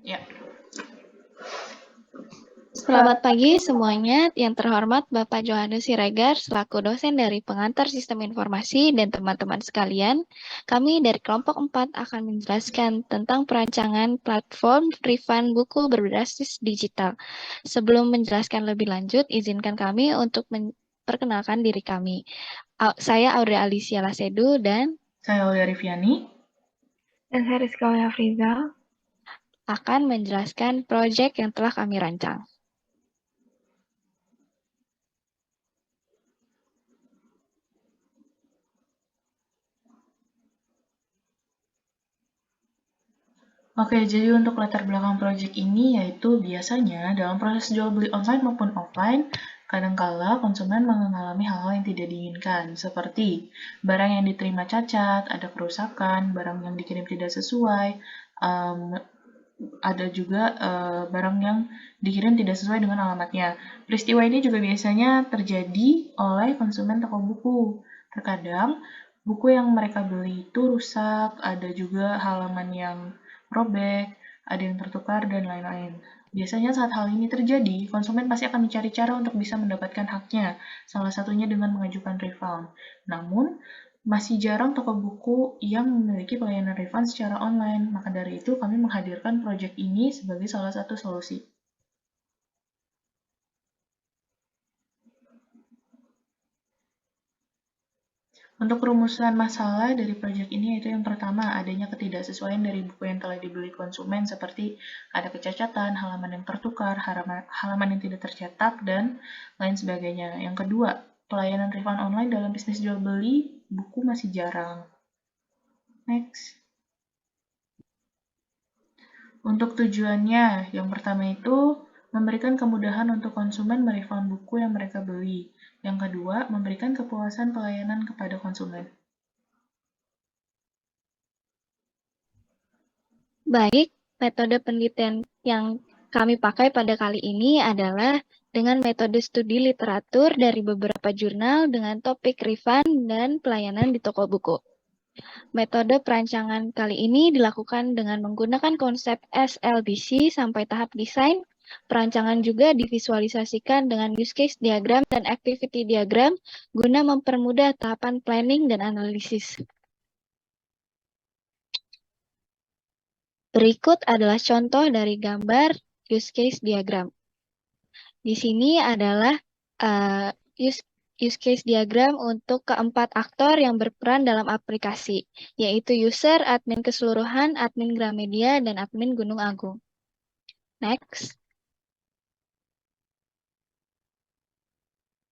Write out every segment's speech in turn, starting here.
Ya. Selamat pagi semuanya. Yang terhormat Bapak Johannes Siregar selaku dosen dari Pengantar Sistem Informasi dan teman-teman sekalian. Kami dari kelompok 4 akan menjelaskan tentang perancangan platform refund buku berbasis digital. Sebelum menjelaskan lebih lanjut, izinkan kami untuk memperkenalkan diri kami. Saya Aurea Alicia Lasedu dan Saya Aulia Riviani. Dan saya Rizka Friza. akan menjelaskan proyek yang telah kami rancang. Oke, jadi untuk latar belakang proyek ini yaitu biasanya dalam proses jual beli online maupun offline, kadangkala konsumen mengalami hal-hal yang tidak diinginkan, seperti barang yang diterima cacat, ada kerusakan, barang yang dikirim tidak sesuai, ada juga barang yang dikirim tidak sesuai dengan alamatnya. Peristiwa ini juga biasanya terjadi oleh konsumen toko buku. Terkadang buku yang mereka beli itu rusak, ada juga halaman yang robek, ada yang tertukar, dan lain-lain. Biasanya saat hal ini terjadi, konsumen pasti akan mencari cara untuk bisa mendapatkan haknya, salah satunya dengan mengajukan refund. Namun, masih jarang toko buku yang memiliki pelayanan refund secara online, maka dari itu kami menghadirkan proyek ini sebagai salah satu solusi. Untuk rumusan masalah dari proyek ini yaitu yang pertama, adanya ketidaksesuaian dari buku yang telah dibeli konsumen seperti ada kecacatan, halaman yang tertukar, halaman yang tidak tercetak, dan lain sebagainya. Yang kedua, pelayanan refund online dalam bisnis jual beli buku masih jarang. Next. Untuk tujuannya, yang pertama itu memberikan kemudahan untuk konsumen merefund buku yang mereka beli. Yang kedua, memberikan kepuasan pelayanan kepada konsumen. Baik, metode penelitian yang kami pakai pada kali ini adalah dengan metode studi literatur dari beberapa jurnal dengan topik refund dan pelayanan di toko buku. Metode perancangan kali ini dilakukan dengan menggunakan konsep SLBC sampai tahap desain. Perancangan juga divisualisasikan dengan use case diagram dan activity diagram guna mempermudah tahapan planning dan analisis. Berikut adalah contoh dari gambar use case diagram. Di sini adalah use case diagram untuk keempat aktor yang berperan dalam aplikasi, yaitu user, admin keseluruhan, admin Gramedia, dan admin Gunung Agung. Next.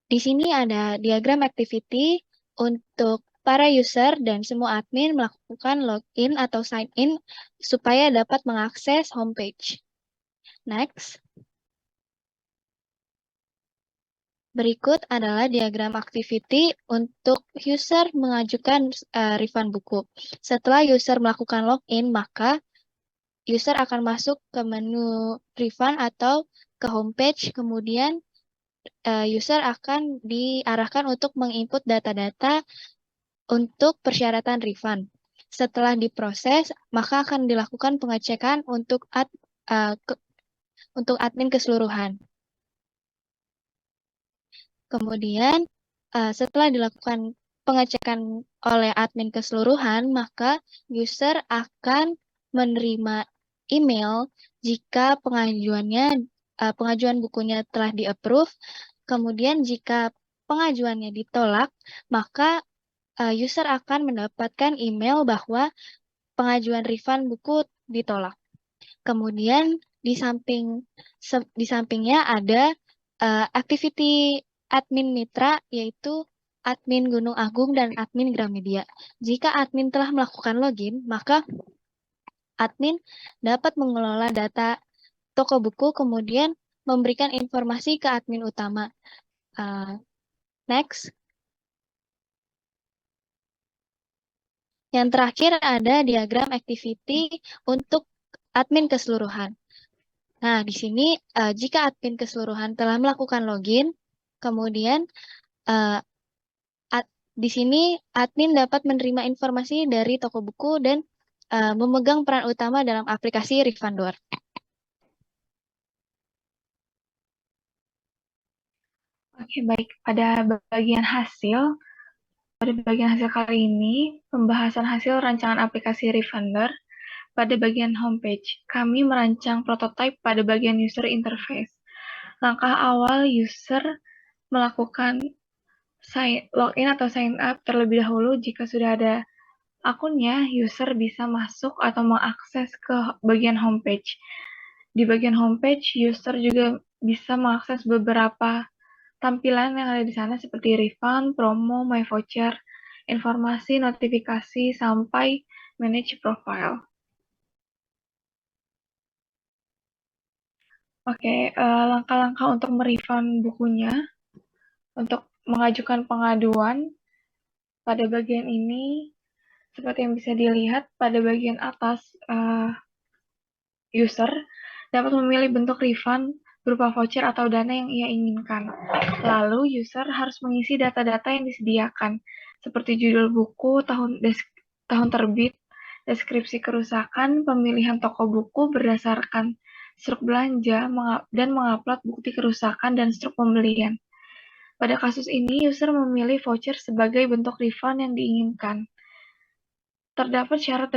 Di sini ada diagram activity untuk para user dan semua admin melakukan login atau sign in supaya dapat mengakses homepage. Next. Berikut adalah diagram activity untuk user mengajukan refund buku. Setelah user melakukan login, maka user akan masuk ke menu refund atau ke homepage, kemudian user akan diarahkan untuk menginput data-data untuk persyaratan refund. Setelah diproses, maka akan dilakukan pengecekan untuk admin keseluruhan. Kemudian, setelah dilakukan pengecekan oleh admin keseluruhan, maka user akan menerima email jika pengajuan bukunya telah di-approve. Kemudian, jika pengajuannya ditolak, maka user akan mendapatkan email bahwa pengajuan refund buku ditolak. Kemudian, di sampingnya ada activity admin mitra, yaitu admin Gunung Agung dan admin Gramedia. Jika admin telah melakukan login, maka admin dapat mengelola data toko buku, kemudian memberikan informasi ke admin utama. Next. Yang terakhir ada diagram activity untuk admin keseluruhan. Nah, di sini jika admin keseluruhan telah melakukan login, kemudian di sini admin dapat menerima informasi dari toko buku dan memegang peran utama dalam aplikasi Refundor. Oke, baik. Pada bagian hasil kali ini, pembahasan hasil rancangan aplikasi Refundor pada bagian homepage. Kami merancang prototipe pada bagian user interface. Langkah awal user melakukan login atau sign up terlebih dahulu. Jika sudah ada akunnya, user bisa masuk atau mengakses ke bagian homepage. Di bagian homepage, user juga bisa mengakses beberapa tampilan yang ada di sana seperti refund, promo, my voucher, informasi, notifikasi, sampai manage profile. Oke, langkah-langkah untuk merefund bukunya, untuk mengajukan pengaduan pada bagian ini, seperti yang bisa dilihat pada bagian atas, user dapat memilih bentuk refund berupa voucher atau dana yang ia inginkan. Lalu, user harus mengisi data-data yang disediakan, seperti judul buku, tahun terbit, deskripsi kerusakan, pemilihan toko buku berdasarkan struk belanja, dan mengupload bukti kerusakan dan struk pembelian. Pada kasus ini, user memilih voucher sebagai bentuk refund yang diinginkan. Terdapat syarat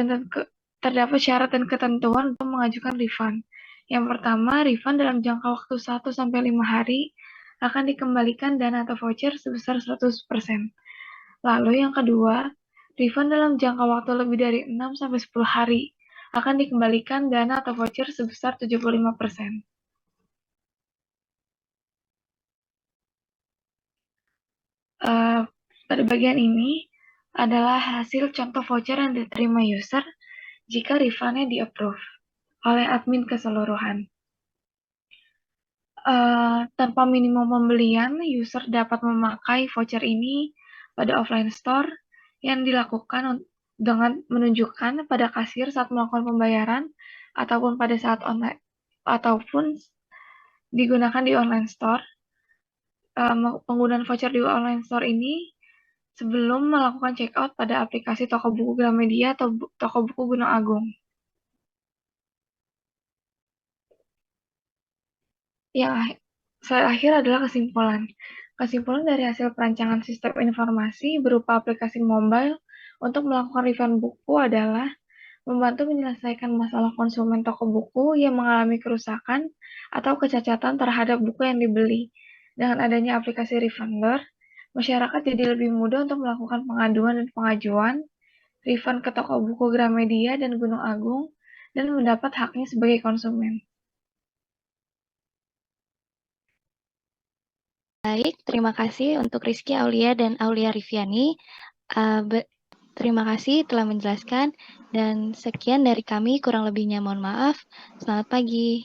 dan ketentuan untuk mengajukan refund. Yang pertama, refund dalam jangka waktu 1-5 hari akan dikembalikan dana atau voucher sebesar 100%. Lalu yang kedua, refund dalam jangka waktu lebih dari 6-10 hari akan dikembalikan dana atau voucher sebesar 75%. Pada bagian ini adalah hasil contoh voucher yang diterima user jika refund-nya di-approve oleh admin keseluruhan. Tanpa minimum pembelian, user dapat memakai voucher ini pada offline store yang dilakukan dengan menunjukkan pada kasir saat melakukan pembayaran ataupun pada saat online ataupun digunakan di online store. Penggunaan voucher di online store ini sebelum melakukan check out pada aplikasi toko buku Gramedia atau toko buku Gunung Agung. Yang terakhir adalah kesimpulan. Kesimpulan dari hasil perancangan sistem informasi berupa aplikasi mobile untuk melakukan refund buku adalah membantu menyelesaikan masalah konsumen toko buku yang mengalami kerusakan atau kecacatan terhadap buku yang dibeli. Dengan adanya aplikasi Refundor, masyarakat jadi lebih mudah untuk melakukan pengaduan dan pengajuan refund ke toko buku Gramedia dan Gunung Agung dan mendapat haknya sebagai konsumen. Baik, terima kasih untuk Rizky Aulia dan Aulia Riviani. Terima kasih telah menjelaskan, dan sekian dari kami, kurang lebihnya mohon maaf. Selamat pagi.